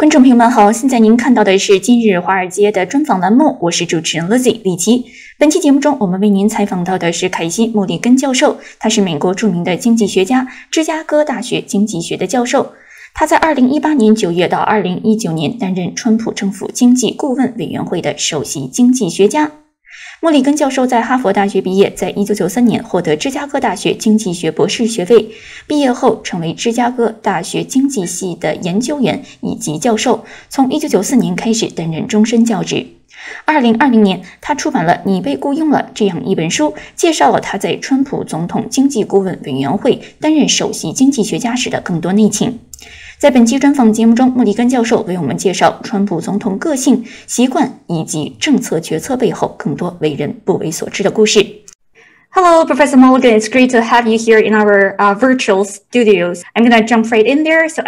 观众朋友们好，现在您看到的是今日华尔街的专访栏目，我是主持人 Lizzi 李琦。本期节目中，我们为您采访到的是凯西·穆里根教授，他是美国著名的经济学家，芝加哥大学经济学的教授。他在2018年9月到2019年担任川普政府经济顾问委员会的首席经济学家。穆里根教授在哈佛大学毕业，在1993年获得芝加哥大学经济学博士学位，毕业后成为芝加哥大学经济系的研究员以及教授，从1994年开始担任终身教职。2020年，他出版了《你被雇佣了》这样一本书，介绍了他在川普总统经济顾问委员会担任首席经济学家时的更多内情。在本期专访节目中，穆里根教授为我们介绍川普总统个性、习惯以及政策决策背后更多为人不为所知的故事。Hello, Professor Mulligan. It's great to have you here in our virtual studios. I'm going to jump right in there. So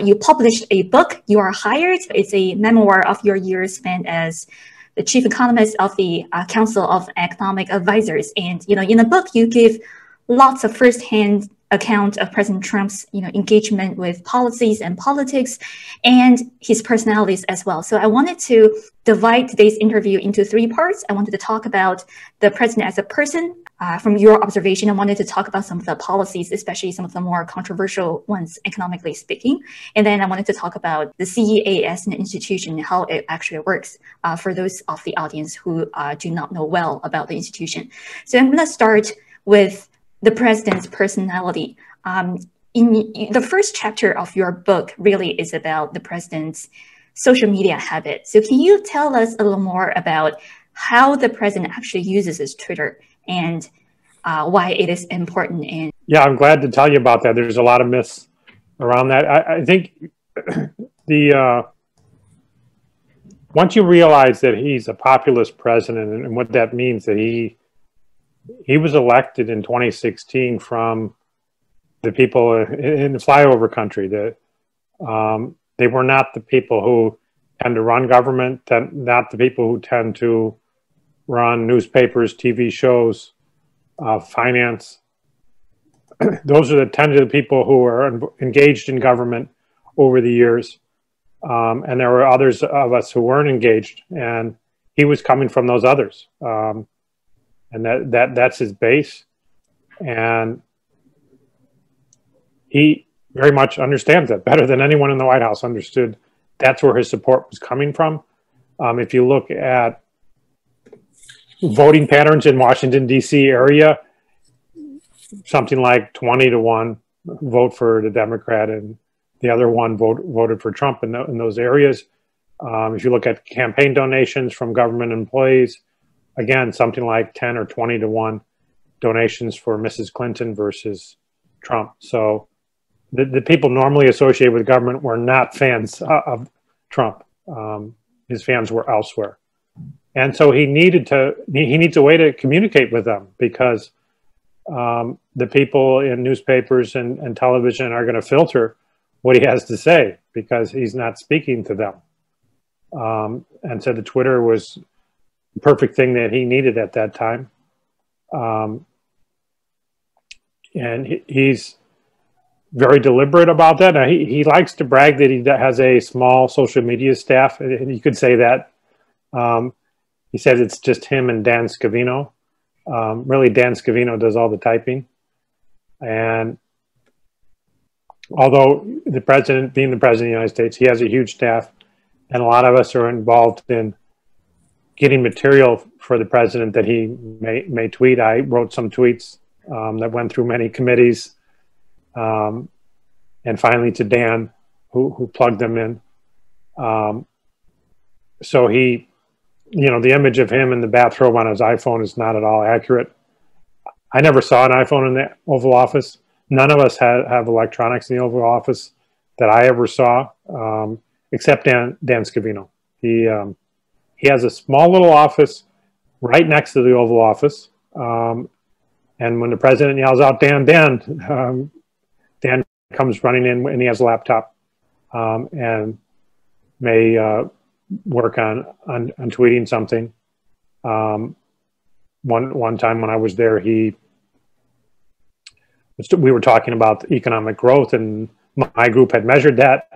you published a book, You Are Hired. It's a memoir of your years spent as the chief economist of the Council of Economic Advisors. And, in the book, you give lots of firsthand account of President Trump's, engagement with policies and politics and his personalities as well. So I wanted to divide today's interview into three parts. I wanted to talk about the president as a person. From your observation, I wanted to talk about some of the policies, especially some of the more controversial ones, economically speaking. And then I wanted to talk about the CEA as an institution and how it actually works for those of the audience who do not know well about the institution. So I'm going to start with the president's personality. In the first chapter of your book really is about the president's social media habit. So can you tell us a little more about how the president actually uses his Twitter and why it is important? And yeah, I'm glad to tell you about that. There's a lot of myths around that. I think once you realize that he's a populist president and what that means, that he was elected in 2016 from the people in the flyover country. That they were not the people who tend to run government, not the people who tend to run newspapers, TV shows, finance. Those are the people who are engaged in government over the years. And there were others of us who weren't engaged, and he was coming from those others. And that's his base. And he very much understands that better than anyone in the White House understood. That's where his support was coming from. If you look at voting patterns in Washington, D.C. area, something like 20-1 vote for the Democrat and the other one voted for Trump in those areas. If you look at campaign donations from government employees, again, something like 10 or 20-1 donations for Mrs. Clinton versus Trump. So the people normally associated with government were not fans of Trump. His fans were elsewhere. And so he needs a way to communicate with them, because the people in newspapers and television are going to filter what he has to say because he's not speaking to them. And so the Twitter was the perfect thing that he needed at that time. And he's very deliberate about that. Now, he likes to brag that he has a small social media staff, and you could say that. He says it's just him and Dan Scavino. Really, Dan Scavino does all the typing. And although being the president of the United States, he has a huge staff, and a lot of us are involved in getting material for the president that he may tweet. I wrote some tweets that went through many committees, and finally to Dan, who plugged them in. So he, the image of him in the bathrobe on his iPhone is not at all accurate. I never saw an iPhone in the Oval Office. None of us have electronics in the Oval Office that I ever saw, except Dan Scavino. He has a small little office right next to the Oval Office. And when the president yells out, Dan, Dan comes running in, and he has a laptop and may work on tweeting something. One time when I was there, we were talking about economic growth, and my group had measured that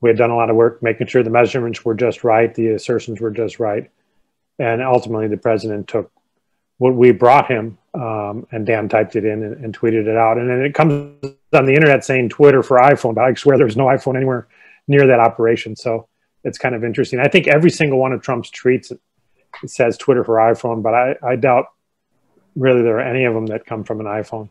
We had done a lot of work making sure the measurements were just right, the assertions were just right. And ultimately, the president took what we brought him, and Dan typed it in and tweeted it out. And then it comes on the internet saying Twitter for iPhone, but I swear there's no iPhone anywhere near that operation. So it's kind of interesting. I think every single one of Trump's tweets, it says Twitter for iPhone, but I doubt really there are any of them that come from an iPhone.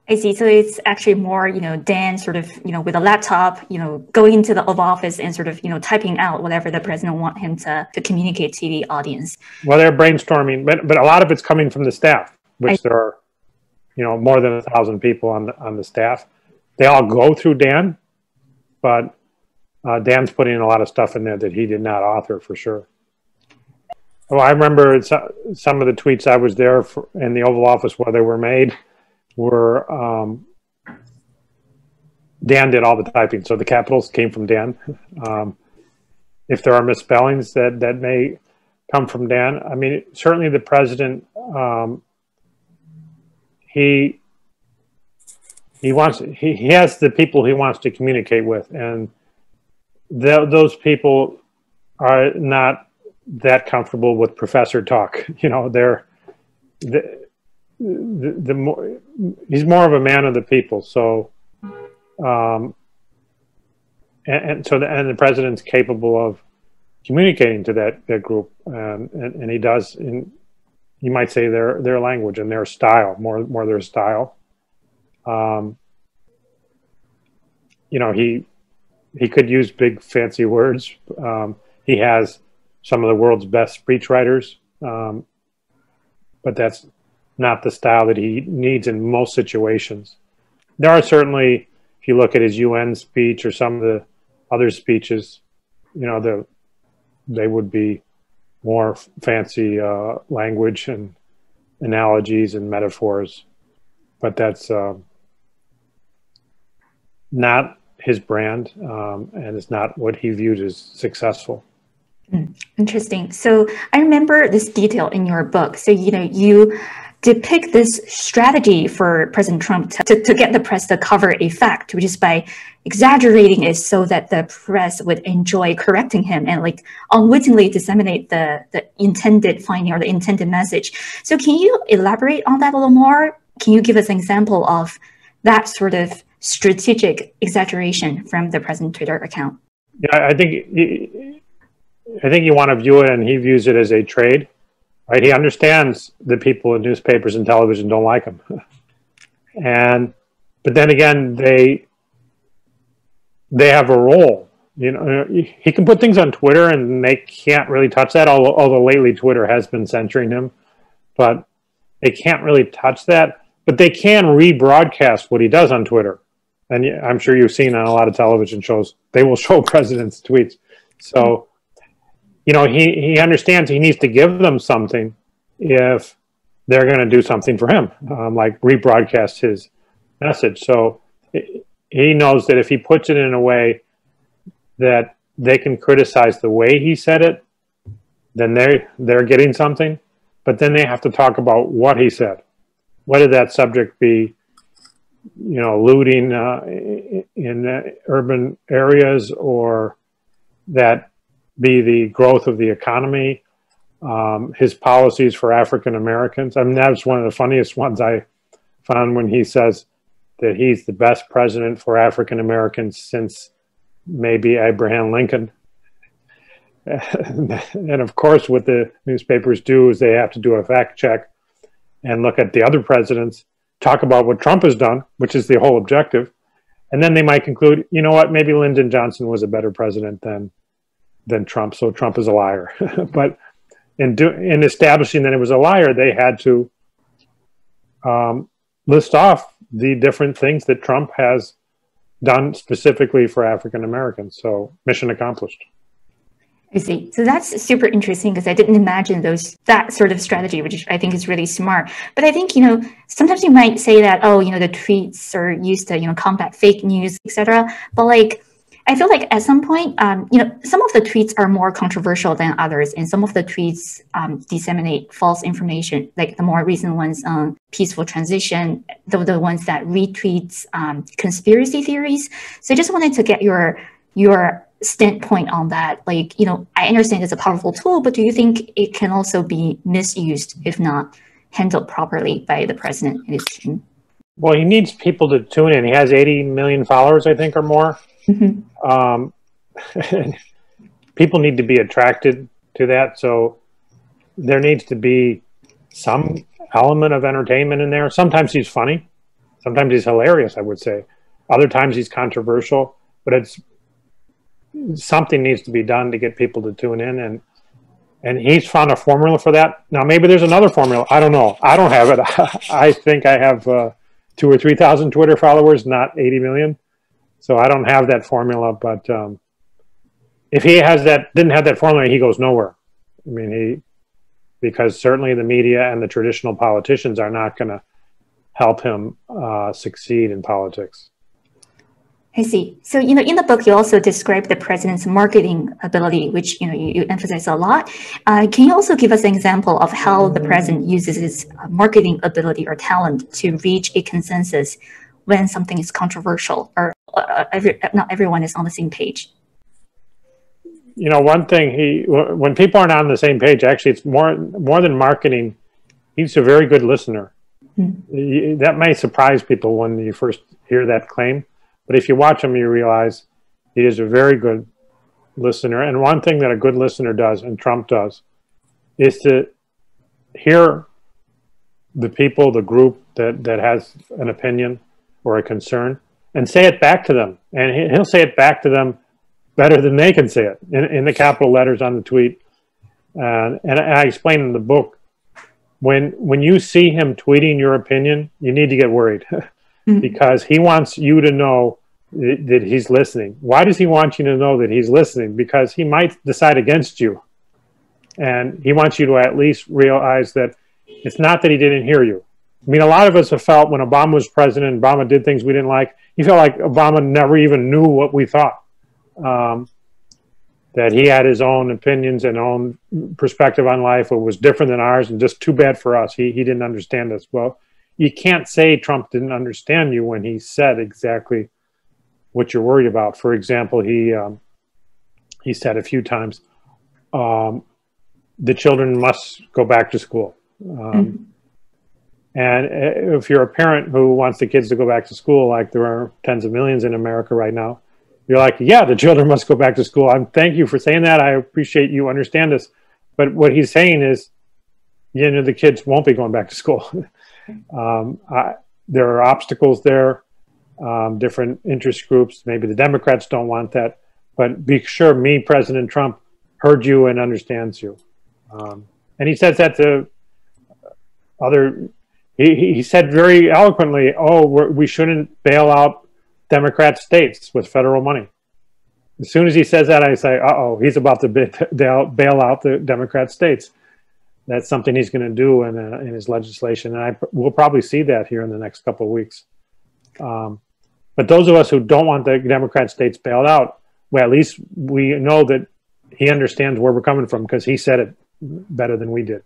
I see. So it's actually more, Dan sort of, with a laptop, going into the Oval Office and sort of, typing out whatever the president want him to communicate to the audience. Well, they're brainstorming, but a lot of it's coming from the staff, which there are, more than 1,000 people on the staff. They all go through Dan, but Dan's putting a lot of stuff in there that he did not author for sure. Well, I remember some of the tweets I was there in the Oval Office where they were made. Were Dan did all the typing, so the capitals came from Dan. If there are misspellings that may come from Dan, I mean, certainly the president, he has the people he wants to communicate with, and those people are not that comfortable with professor talk. He's more of a man of the people. So, and the president's capable of communicating to that group, and he does in, you might say, their language and their style, more their style. He could use big fancy words. He has some of the world's best speechwriters, but that's not the style that he needs in most situations. There are certainly, if you look at his UN speech or some of the other speeches, they would be more fancy language and analogies and metaphors, but that's not his brand, and it's not what he viewed as successful. Interesting. So I remember this detail in your book. So, you depict this strategy for President Trump to get the press to cover a fact, which is by exaggerating it so that the press would enjoy correcting him and unwittingly disseminate the intended finding or the intended message. So can you elaborate on that a little more? Can you give us an example of that sort of strategic exaggeration from the president's Twitter account? Yeah, I think you want to view it, and he views it as a trade. Right, he understands that people in newspapers and television don't like him, but then again, they have a role. He can put things on Twitter, and they can't really touch that. Although lately Twitter has been censoring him, but they can't really touch that. But they can rebroadcast what he does on Twitter, and I'm sure you've seen on a lot of television shows they will show president's tweets. So. He understands he needs to give them something if they're going to do something for him, like rebroadcast his message. So he knows that if he puts it in a way that they can criticize the way he said it, then they're getting something. But then they have to talk about what he said. Whether that subject be, looting in urban areas, or that be the growth of the economy, his policies for African Americans. I mean, that was one of the funniest ones I found when he says that he's the best president for African Americans since maybe Abraham Lincoln. And of course, what the newspapers do is they have to do a fact check and look at the other presidents, talk about what Trump has done, which is the whole objective. And then they might conclude, you know what, maybe Lyndon Johnson was a better president than Trump, so Trump is a liar. But in establishing that it was a liar, they had to list off the different things that Trump has done specifically for African Americans. So mission accomplished. I see. So that's super interesting because I didn't imagine that sort of strategy, which I think is really smart. But I think, sometimes you might say that, the tweets are used to, combat fake news, etc. But I feel like at some point, some of the tweets are more controversial than others, and some of the tweets disseminate false information, like the more recent ones on peaceful transition, the ones that retweets conspiracy theories. So I just wanted to get your your standpoint on that? Like, I understand it's a powerful tool, but do you think it can also be misused if not handled properly by the president and his team? Well, he needs people to tune in. He has 80 million followers, I think, or more. People need to be attracted to that. So there needs to be some element of entertainment in there. Sometimes he's funny. Sometimes he's hilarious, I would say. Other times he's controversial. But something needs to be done to get people to tune in. And he's found a formula for that. Now, maybe there's another formula. I don't know. I don't have it. I think I have 2,000 or 3,000 Twitter followers, not 80 million. So I don't have that formula. But if he didn't have that formula, he goes nowhere. I mean, because certainly the media and the traditional politicians are not going to help him succeed in politics. I see. So, in the book, you also describe the president's marketing ability, which, you emphasize a lot. Can you also give us an example of how the president uses his marketing ability or talent to reach a consensus when something is controversial or not everyone is on the same page? One thing when people aren't on the same page, actually, it's more than marketing. He's a very good listener. That may surprise people when you first hear that claim. But if you watch him, you realize he is a very good listener. And one thing that a good listener does, and Trump does, is to hear the people, the group that has an opinion or a concern, and say it back to them. And he'll say it back to them better than they can say it in the capital letters on the tweet. And I explain in the book, when you see him tweeting your opinion, you need to get worried. Because he wants you to know that he's listening. Why does he want you to know that he's listening? Because he might decide against you. And he wants you to at least realize that it's not that he didn't hear you. I mean, a lot of us have felt when Obama was president, Obama did things we didn't like, you felt like Obama never even knew what we thought. That he had his own opinions and own perspective on life. It was different than ours and just too bad for us. He didn't understand us. Well, you can't say Trump didn't understand you when he said exactly what you're worried about. For example, he said a few times, the children must go back to school. And if you're a parent who wants the kids to go back to school, like there are tens of millions in America right now, you're like, yeah, the children must go back to school. Thank you for saying that. I appreciate you understand this. But what he's saying is, the kids won't be going back to school. There are obstacles there, different interest groups. Maybe the Democrats don't want that, but be sure President Trump, heard you and understands you. And he says that to he said very eloquently, we shouldn't bail out Democrat states with federal money. As soon as he says that, I say, he's about to bail out the Democrat states. That's something he's going to do in his legislation. And we'll probably see that here in the next couple of weeks. But those of us who don't want the Democrat states bailed out, well, at least we know that he understands where we're coming from because he said it better than we did.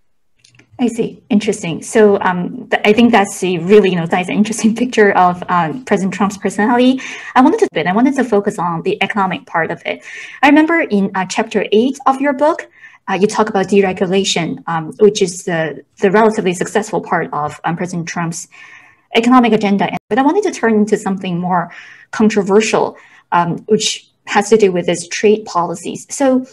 I see. Interesting. So I think that's a really, that's an interesting picture of President Trump's personality. I wanted to focus on the economic part of it. I remember in chapter 8 of your book, you talk about deregulation, which is the relatively successful part of President Trump's economic agenda. But I wanted to turn into something more controversial, which has to do with his trade policies. So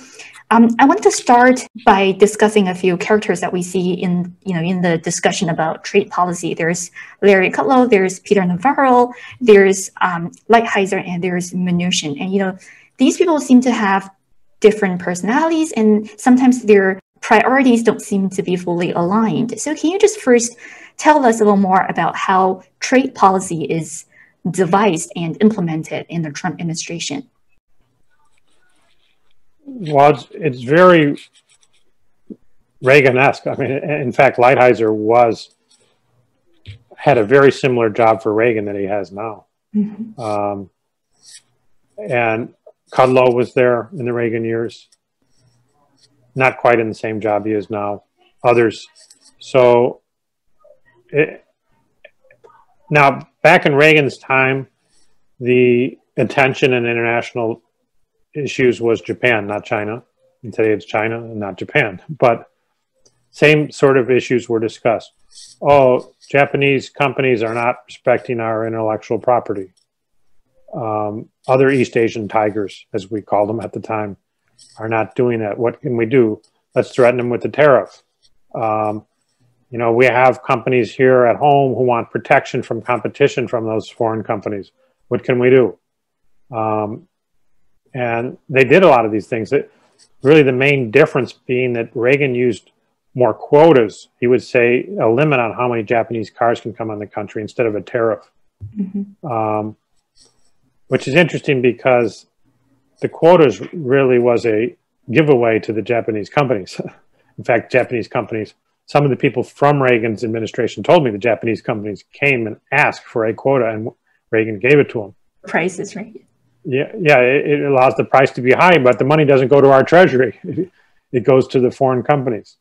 I want to start by discussing a few characters that we see in the discussion about trade policy. There's Larry Kudlow, there's Peter Navarro, there's Lighthizer, and there's Mnuchin. And these people seem to have different personalities, and sometimes their priorities don't seem to be fully aligned. So can you just first tell us a little more about how trade policy is devised and implemented in the Trump administration? Well, it's very Reagan-esque. I mean, in fact, Lighthizer had a very similar job for Reagan that he has now. Mm-hmm. And Kudlow was there in the Reagan years. Not quite in the same job he is now. Others. So, now, back in Reagan's time, the attention in international issues was Japan, not China. And today it's China and not Japan. But same sort of issues were discussed. Oh, Japanese companies are not respecting our intellectual property. Other East Asian tigers, as we called them at the time, are not doing that. What can we do? Let's threaten them with the tariff. You know, we have companies here at home who want protection from competition from those foreign companies. What can we do? And they did a lot of these things. Really, the main difference being that Reagan used more quotas. He would say a limit on how many Japanese cars can come on the country instead of a tariff. Which is interesting because the quotas really was a giveaway to the Japanese companies. In fact, Japanese companies, some of the people from Reagan's administration told me the Japanese companies came and asked for a quota and Reagan gave it to them. Prices, right? Yeah, it allows the price to be high, but the money doesn't go to our treasury. It goes to the foreign companies.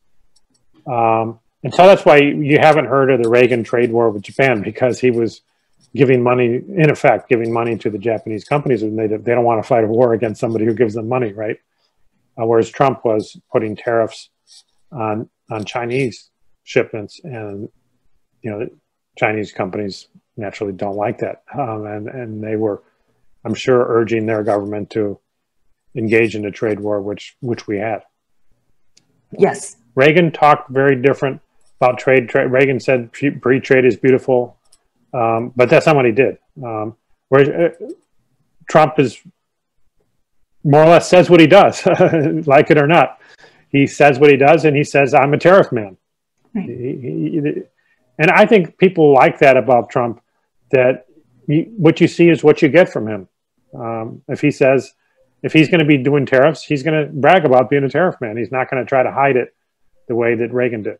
And so that's why you haven't heard of the Reagan trade war with Japan, because he was giving money, in effect, giving money to the Japanese companies, and they don't want to fight a war against somebody who gives them money, right? Whereas Trump was putting tariffs on Chinese shipments, and you know, Chinese companies naturally don't like that, and they were, I'm sure, urging their government to engage in a trade war, which we had. Yes. Reagan talked very different about trade. Reagan said free trade is beautiful, but that's not what he did. Whereas Trump is more or less says what he does, like it or not. He says what he does, and he says, I'm a tariff man. Right. And I think people like that about Trump, that what you see is what you get from him. If he says, if he's going to be doing tariffs, he's going to brag about being a tariff man. He's not going to try to hide it the way that Reagan did.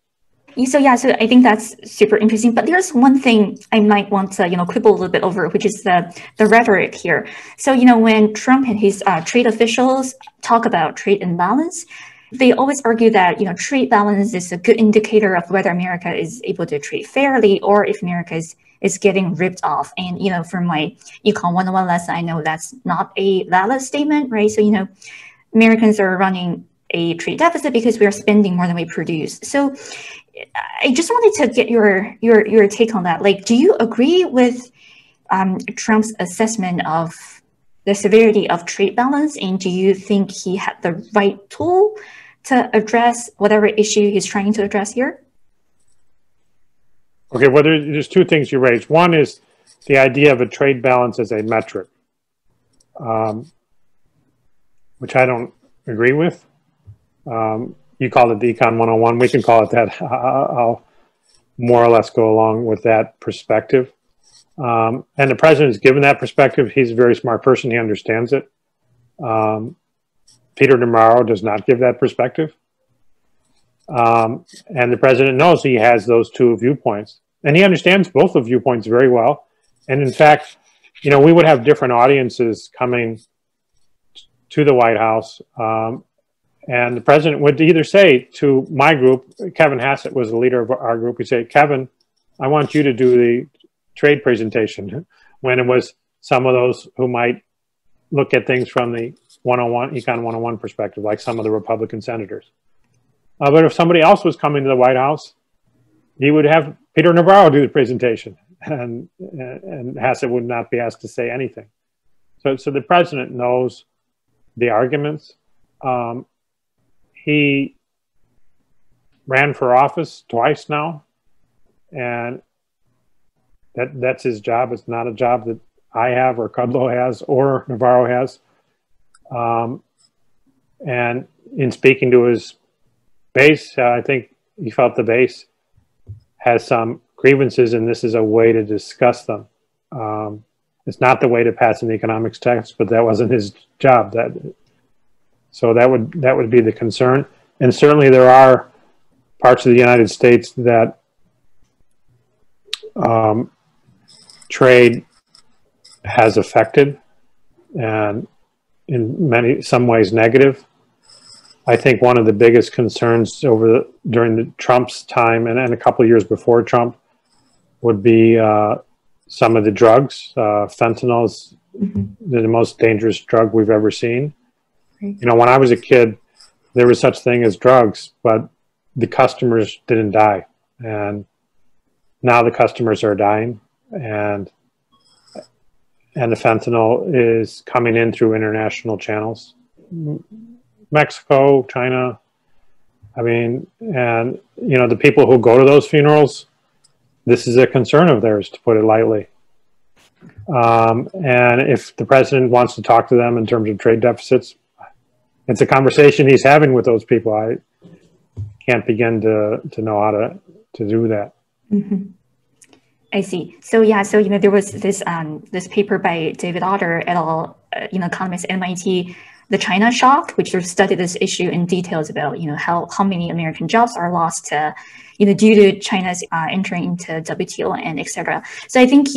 So I think that's super interesting. But there's one thing I might want to, quibble a little bit over, which is the rhetoric here. So, when Trump and his trade officials talk about trade imbalance, they always argue that, trade balance is a good indicator of whether America is able to trade fairly or if America is getting ripped off. And, from my Econ 101 lesson, I know that's not a valid statement, right? So, Americans are running a trade deficit because we are spending more than we produce. So I just wanted to get your take on that. Like, do you agree with Trump's assessment of the severity of trade balance? And do you think he had the right tool to address whatever issue he's trying to address here? Okay, well, there's two things you raised. One is the idea of a trade balance as a metric, which I don't agree with. You call it the Econ 101. We can call it that. I'll more or less go along with that perspective. And the president is given that perspective. He's a very smart person. He understands it. Peter Navarro does not give that perspective. And the president knows he has those two viewpoints. And he understands both of viewpoints very well. And in fact, we would have different audiences coming to the White House. And the president would either say to my group, Kevin Hassett was the leader of our group, he'd say, Kevin, I want you to do the trade presentation, when it was some of those who might look at things from the Econ 101 perspective, like some of the Republican senators. But if somebody else was coming to the White House, he would have Peter Navarro do the presentation, and Hassett would not be asked to say anything. So the president knows the arguments. He ran for office twice now, and that's his job. It's not a job that I have or Kudlow has or Navarro has. And in speaking to his base, I think he felt the base has some grievances, and this is a way to discuss them. It's not the way to pass an economics test, but that wasn't his job. So that would be the concern. And certainly there are parts of the United States that trade has affected, and in some ways negative. I think one of the biggest concerns during Trump's time and a couple of years before Trump would be some of the drugs. Fentanyl is the most dangerous drug we've ever seen. You know, when I was a kid, there was such thing as drugs, but the customers didn't die. And now the customers are dying, and the fentanyl is coming in through international channels. Mexico, China, I mean, and, you know, the people who go to those funerals, this is a concern of theirs, to put it lightly. And if the president wants to talk to them in terms of trade deficits, it's a conversation he's having with those people. I can't begin to know how to do that. Mm-hmm. I see. So yeah, so you know, there was this paper by David Otter et al., economist at MIT, the China Shock, which sort of studied this issue in details about how many American jobs are lost due to China's entering into WTO and etc. So I think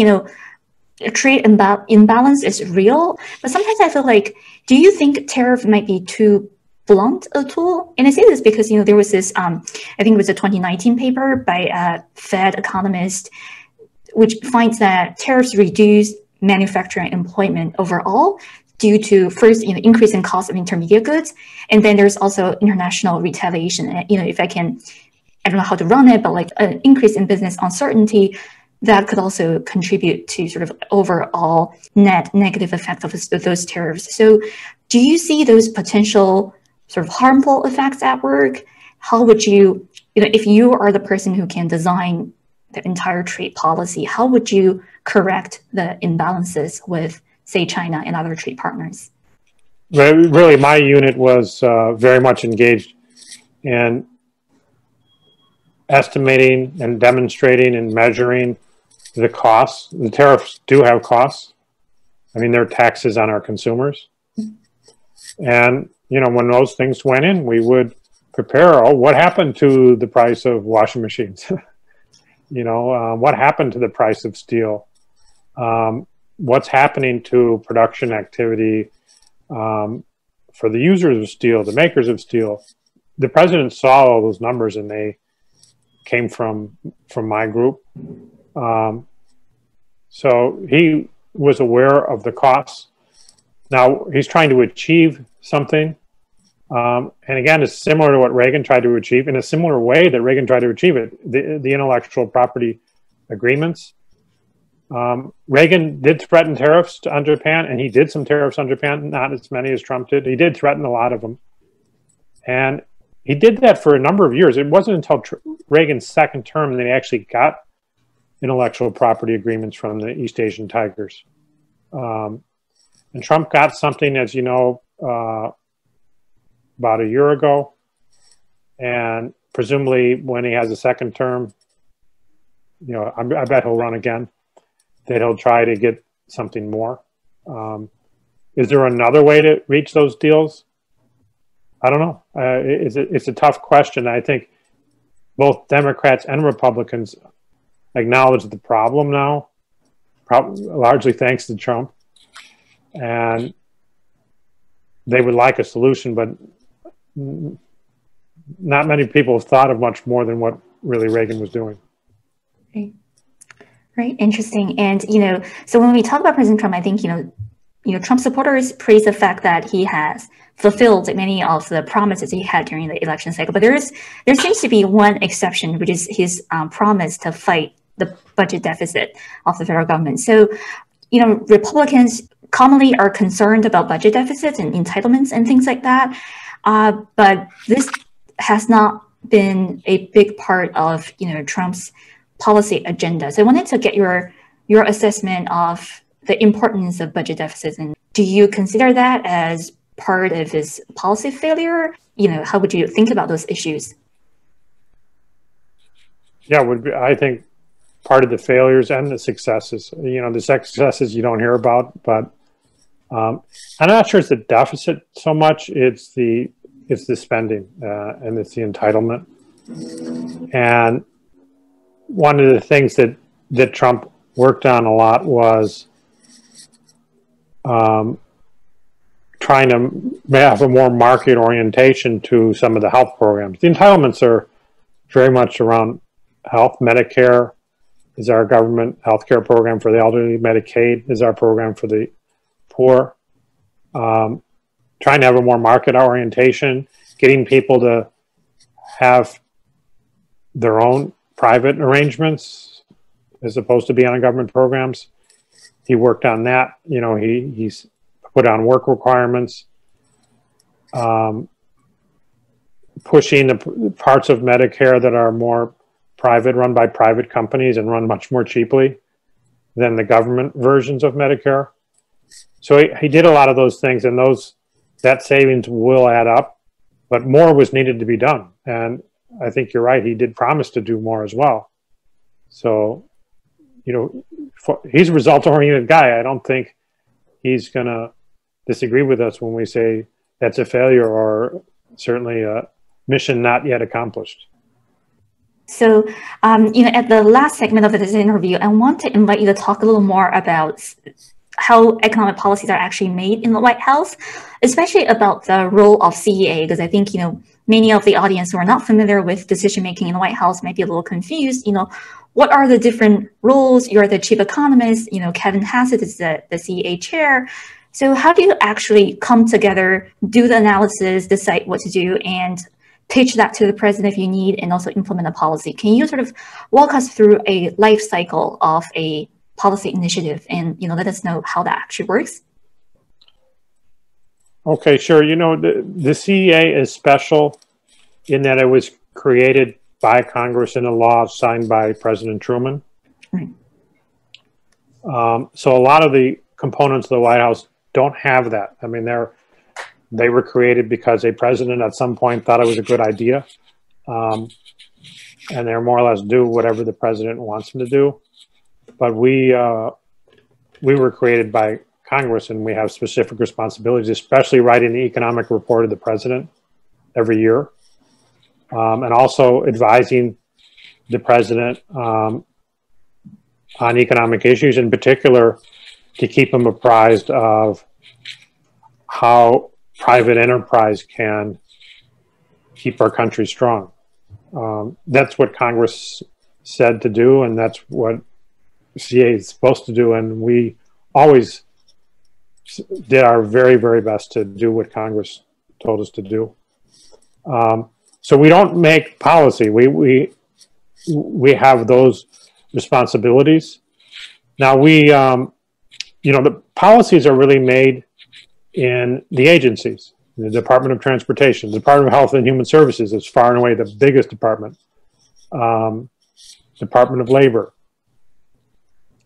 trade imbalance is real, but sometimes I feel like, do you think tariff might be too blunt a tool? And I say this because there was this I think it was a 2019 paper by a Fed economist, which finds that tariffs reduce manufacturing employment overall due to, first, increase in cost of intermediate goods, and then there's also international retaliation. If I don't know how to run it, but like an increase in business uncertainty, that could also contribute to sort of overall net negative effect of those tariffs. So do you see those potential sort of harmful effects at work? How would you, if you are the person who can design the entire trade policy, how would you correct the imbalances with, say, China and other trade partners? Really, my unit was very much engaged in estimating and demonstrating and measuring the costs. The tariffs do have costs. I mean, they're taxes on our consumers. And, when those things went in, we would prepare, what happened to the price of washing machines? What happened to the price of steel? What's happening to production activity for the users of steel, the makers of steel? The president saw all those numbers, and they came from my group. So he was aware of the costs. Now he's trying to achieve something. And again, it's similar to what Reagan tried to achieve, in a similar way that Reagan tried to achieve it, the intellectual property agreements. Reagan did threaten tariffs on Japan, and he did some tariffs on Japan, not as many as Trump did. He did threaten a lot of them. And he did that for a number of years. It wasn't until Reagan's second term that he actually got intellectual property agreements from the East Asian tigers. And Trump got something, as you know, about a year ago. And presumably when he has a second term, I bet he'll run again, that he'll try to get something more. Is there another way to reach those deals? I don't know. It's a tough question. I think both Democrats and Republicans acknowledge the problem now, largely thanks to Trump. And they would like a solution, but not many people have thought of much more than what really Reagan was doing. Right. Interesting. And, so when we talk about President Trump, I think, Trump supporters praise the fact that he has fulfilled many of the promises he had during the election cycle. But there seems to be one exception, which is his promise to fight the budget deficit of the federal government. So, Republicans commonly are concerned about budget deficits and entitlements and things like that. But this has not been a big part of, Trump's policy agenda. So I wanted to get your assessment of the importance of budget deficits. And do you consider that as part of his policy failure? How would you think about those issues? Yeah, I think part of the failures and the successes. The successes you don't hear about, but I'm not sure it's the deficit so much. It's the spending and it's the entitlement. And one of the things that Trump worked on a lot was trying to have a more market orientation to some of the health programs. The entitlements are very much around health. Medicare is our government healthcare program for the elderly. Medicaid is our program for the poor. trying to have a more market orientation, getting people to have their own private arrangements as opposed to being on government programs. He worked on that. You know, he's put on work requirements, pushing the parts of Medicare that are more private, run by private companies and run much more cheaply than the government versions of Medicare. So he did a lot of those things, and that savings will add up, but more was needed to be done. And I think you're right. He did promise to do more as well. So, you know, he's a result-oriented guy. I don't think he's going to disagree with us when we say that's a failure or certainly a mission not yet accomplished. So, you know, at the last segment of this interview, I want to invite you to talk a little more about how economic policies are actually made in the White House, especially about the role of CEA, because I think, you know, many of the audience who are not familiar with decision-making in the White House might be a little confused. You know, what are the different roles? You're the chief economist, you know, Kevin Hassett is the CEA chair. So how do you actually come together, do the analysis, decide what to do, and pitch that to the president if you need, and also implement a policy? Can you sort of walk us through a life cycle of a policy initiative and, you know, let us know how that actually works? Okay, sure. You know, the CEA is special in that it was created by Congress in a law signed by President Truman. Right. So a lot of the components of the White House don't have that. I mean, they were created because a president at some point thought it was a good idea. And they're more or less do whatever the president wants them to do. But we were created by Congress, and we have specific responsibilities, especially writing the economic report of the president every year, and also advising the president on economic issues, in particular, to keep him apprised of how private enterprise can keep our country strong. That's what Congress said to do, and that's what CA is supposed to do, and we always did our very, very best to do what Congress told us to do. So we don't make policy. We have those responsibilities. Now you know, the policies are really made in the agencies. The Department of Transportation, the Department of Health and Human Services is far and away the biggest department. Department of Labor.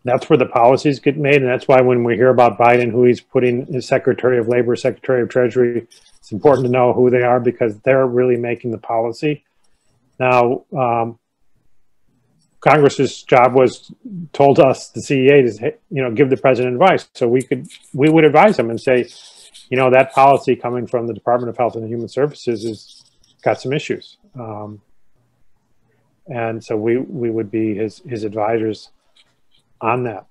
That's where the policies get made, and that's why when we hear about Biden, who he's putting as Secretary of Labor, Secretary of Treasury, it's important to know who they are because they're really making the policy. Now, Congress's job was told us, the CEA, to, you know, give the president advice. So we would advise him and say, you know, that policy coming from the Department of Health and Human Services has got some issues. And so we would be his advisors on that.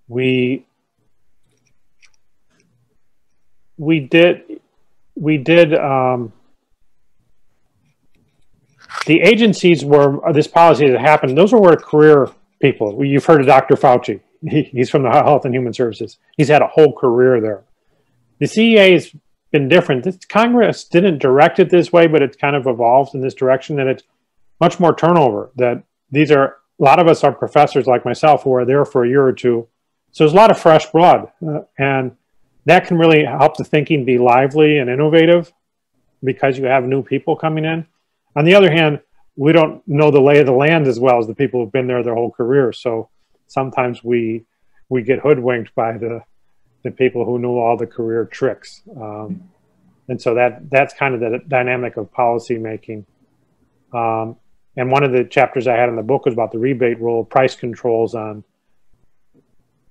We did the agencies where this policy has happened, those were career people. You've heard of Dr. Fauci. He's from the Health and Human Services. He's had a whole career there. The CEA has been different. Congress didn't direct it this way, but it's kind of evolved in this direction, that it's much more turnover. That these are, a lot of us are professors like myself who are there for a year or two. So there's a lot of fresh blood, and that can really help the thinking be lively and innovative because you have new people coming in. On the other hand, we don't know the lay of the land as well as the people who've been there their whole career. So sometimes we get hoodwinked by the people who knew all the career tricks. And so that's kind of the dynamic of policy making. And one of the chapters I had in the book was about the rebate rule, price controls on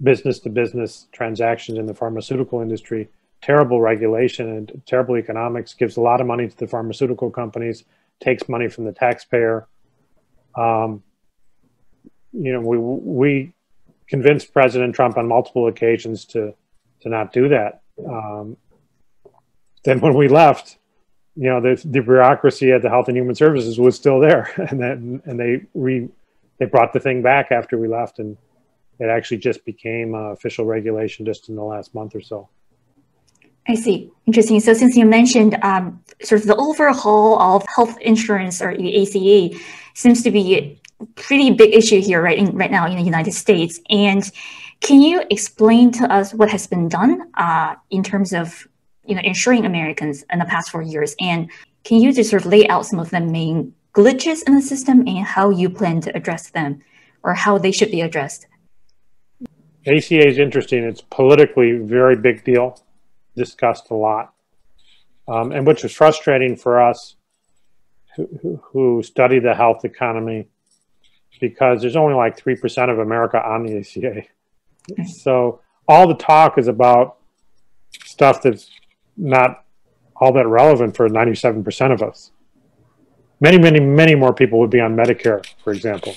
business-to-business transactions in the pharmaceutical industry. Terrible regulation and terrible economics, gives a lot of money to the pharmaceutical companies, takes money from the taxpayer. You know, we convinced President Trump on multiple occasions to not do that. Then when we left, you know, the bureaucracy at the Health and Human Services was still there, and they brought the thing back after we left, and It actually just became official regulation just in the last month or so. I see. Interesting. So since you mentioned sort of the overhaul of health insurance or the ACA seems to be a pretty big issue here right now in the United States. And can you explain to us what has been done in terms of insuring Americans in the past 4 years? And can you just sort of lay out some of the main glitches in the system and how you plan to address them or how they should be addressed? ACA is interesting. It's politically a very big deal, discussed a lot, and which was frustrating for us who study the health economy, because there's only like 3% of America on the ACA. So all the talk is about stuff that's not all that relevant for 97% of us. Many more people would be on Medicare, for example.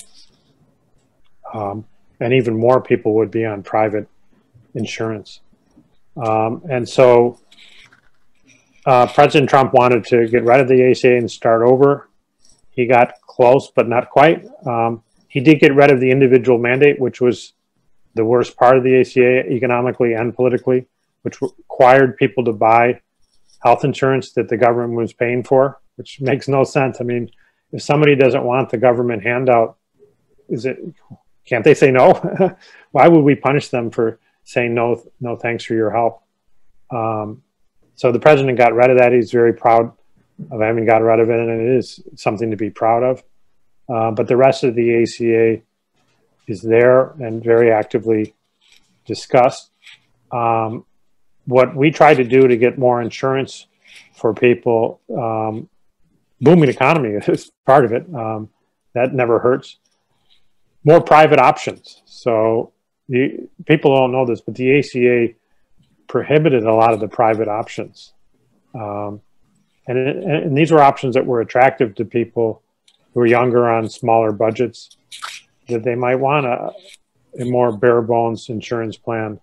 And even more people would be on private insurance. And so President Trump wanted to get rid of the ACA and start over. He got close, but not quite. He did get rid of the individual mandate, which was the worst part of the ACA economically and politically, which required people to buy health insurance that the government was paying for, which makes no sense. I mean, if somebody doesn't want the government handout, can't they say no? Why would we punish them for saying no thanks for your help? So the president got rid of that. He's very proud of having got rid of it, and it is something to be proud of. But the rest of the ACA is there and very actively discussed. What we try to do to get more insurance for people, booming economy is part of it. That never hurts. More private options. So people don't know this, but the ACA prohibited a lot of the private options. And these were options that were attractive to people who are younger on smaller budgets, that they might want a more bare bones insurance plan.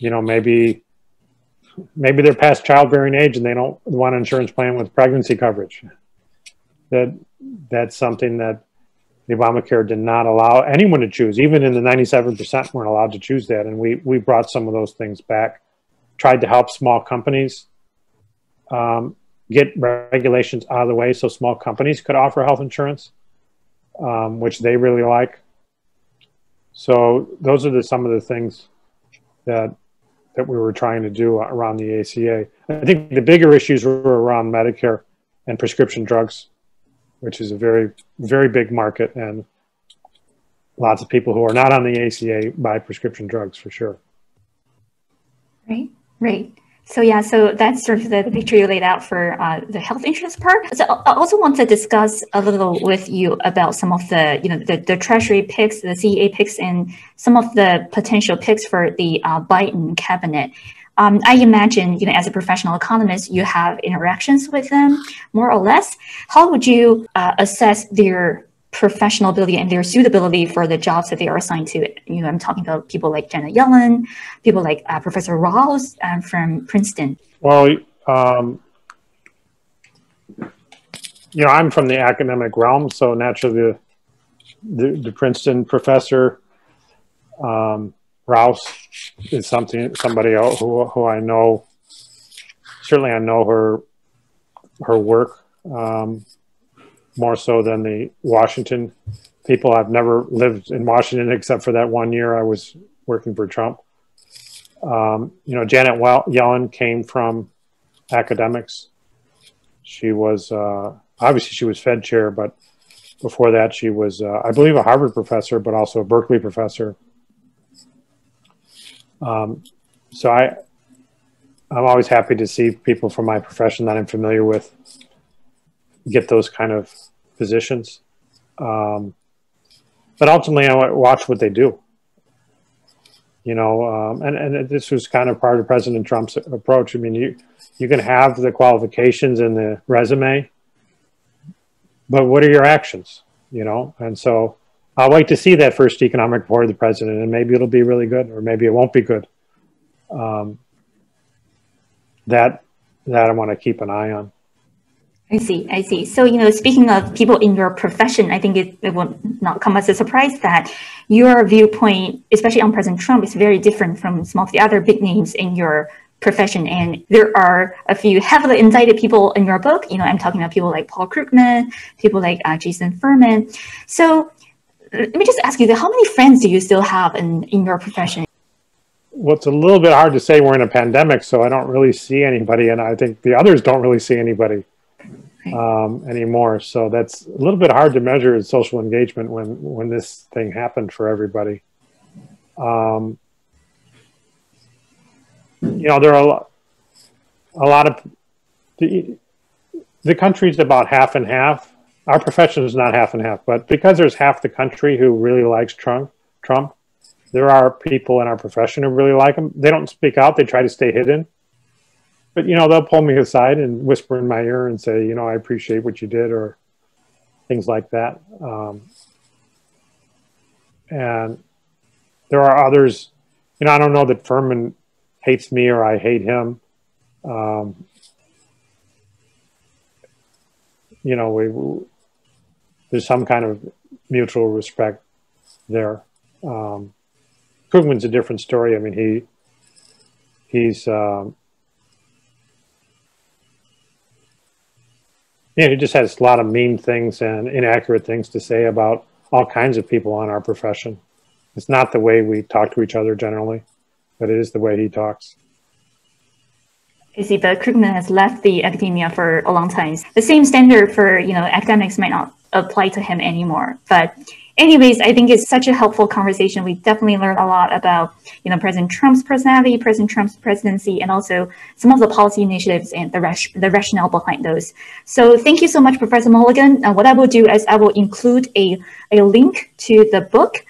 Maybe they're past childbearing age and they don't want an insurance plan with pregnancy coverage. That's something that the Obamacare did not allow anyone to choose. Even in the 97% weren't allowed to choose that. And we brought some of those things back, tried to help small companies get regulations out of the way so small companies could offer health insurance, which they really like. So those are some of the things that we were trying to do around the ACA. I think the bigger issues were around Medicare and prescription drugs, which is a very, very big market, and lots of people who are not on the ACA buy prescription drugs for sure. Right. So that's sort of the picture you laid out for the health insurance part. So I also want to discuss a little with you about some of the Treasury picks, the CEA picks, and some of the potential picks for the Biden cabinet. I imagine, as a professional economist, you have interactions with them, more or less. How would you assess their professional ability and their suitability for the jobs that they are assigned to? I'm talking about people like Janet Yellen, people like Professor Rouse from Princeton. Well, I'm from the academic realm, so naturally the Princeton professor, Rouse, is somebody who I know. Certainly, I know her work more so than the Washington people. I've never lived in Washington except for that 1 year I was working for Trump. Janet Yellen came from academics. She was obviously she was Fed chair, but before that she was, I believe, a Harvard professor, but also a Berkeley professor. So I'm always happy to see people from my profession that I'm familiar with get those kind of positions. But ultimately, I watch what they do. And this was kind of part of President Trump's approach. I mean, you can have the qualifications in the resume, but what are your actions? And so I'll wait to see that first economic report of the president, and maybe it'll be really good, or maybe it won't be good. That I want to keep an eye on. I see. I see. So, speaking of people in your profession, I think it will not come as a surprise that your viewpoint, especially on President Trump, is very different from some of the other big names in your profession. And there are a few heavily indicted people in your book. I'm talking about people like Paul Krugman, people like Jason Furman. So let me just ask you, how many friends do you still have in your profession? Well, it's a little bit hard to say. We're in a pandemic, so I don't really see anybody. And I think the others don't really see anybody anymore. So that's a little bit hard to measure social engagement when this thing happened for everybody. There are a lot of the country's about half and half. Our profession is not half and half, but because there's half the country who really likes Trump, there are people in our profession who really like him. They don't speak out. They try to stay hidden. But, they'll pull me aside and whisper in my ear and say, I appreciate what you did, or things like that. And there are others, I don't know that Furman hates me or I hate him. There's some kind of mutual respect there. Krugman's a different story. I mean, he just has a lot of mean things and inaccurate things to say about all kinds of people on our profession. It's not the way we talk to each other generally, but it is the way he talks. I see, but Krugman has left the academia for a long time. The same standard for, academics might not apply to him anymore. But anyways, I think it's such a helpful conversation. We definitely learned a lot about, President Trump's personality, President Trump's presidency, and also some of the policy initiatives and the rationale behind those. So thank you so much, Professor Mulligan. What I will do is I will include a link to the book,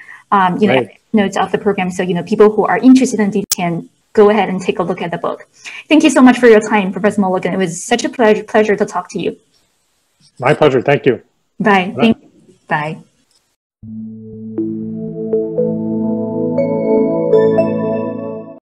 notes of the program. So, people who are interested in these can go ahead and take a look at the book. Thank you so much for your time, Professor Mulligan. It was such a pleasure to talk to you. My pleasure. Thank you. Bye. Thank you. Bye.